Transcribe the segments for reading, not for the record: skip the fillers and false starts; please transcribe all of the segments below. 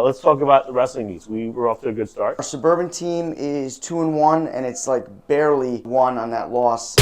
Let's talk about the wrestling meets. We were off to a good start. Our Suburban team is 2-1, and it's like barely won on that loss.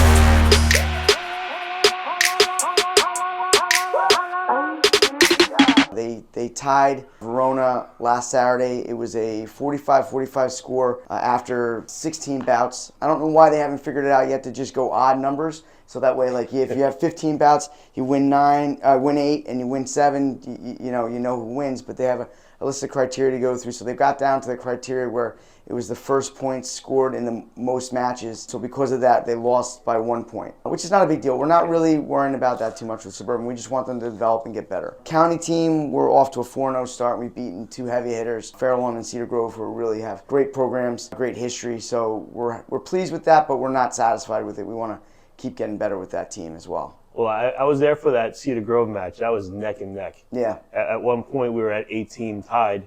They tied Verona last Saturday. It was a 45-45 score after 16 bouts. I don't know why they haven't figured it out yet to just go odd numbers. So that way, like if you have 15 bouts, you win 8, and you win 7. You know who wins. But they have a list of criteria to go through. So they got down to the criteria where it was the first points scored in the most matches. So because of that, they lost by 1 point, which is not a big deal. We're not really worrying about that too much with Suburban. We just want them to develop and get better. County team, we're off to a 4-0 start. We've beaten 2 heavy hitters, Fairlawn and Cedar Grove, who really have great programs, great history. So we're pleased with that, but we're not satisfied with it. We want to keep getting better with that team as well. Well, I was there for that Cedar Grove match. That was neck and neck. Yeah. At one point, we were at 18 tied,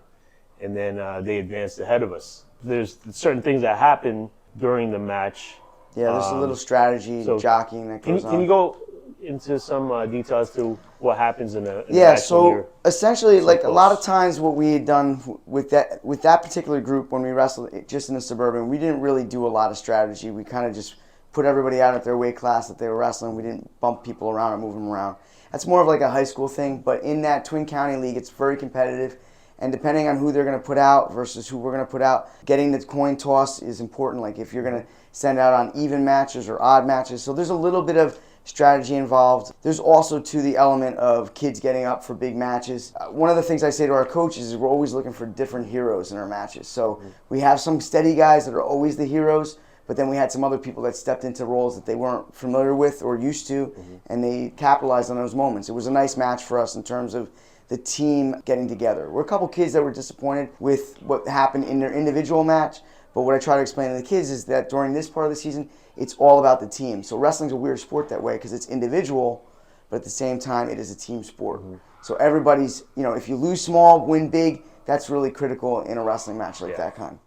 and then they advanced ahead of us. There's certain things that happen during the match. Yeah, there's a little strategy, jockeying that goes on. Can you go into some detail as to what happens in a yeah, match? So essentially, like close? A lot of times what we had done with that particular group when we wrestled just in the Suburban, we didn't really do a lot of strategy. We kind of just put everybody out at their weight class that they were wrestling. We didn't bump people around or move them around. That's more of like a high school thing, but in that Twin County League, it's very competitive. And depending on who they're going to put out versus who we're going to put out, getting the coin toss is important. Like if you're going to send out on even matches or odd matches. So there's a little bit of strategy involved. There's also the element of kids getting up for big matches. One of the things I say to our coaches is we're always looking for different heroes in our matches. So we have some steady guys that are always the heroes, but then we had some other people that stepped into roles that they weren't familiar with or used to, and they capitalized on those moments. It was a nice match for us in terms of the team getting together. We're a couple kids that were disappointed with what happened in their individual match, but what I try to explain to the kids is that during this part of the season, it's all about the team. So wrestling's a weird sport that way because it's individual, but at the same time, it is a team sport. So everybody's, if you lose small, win big, that's really critical in a wrestling match like that kind.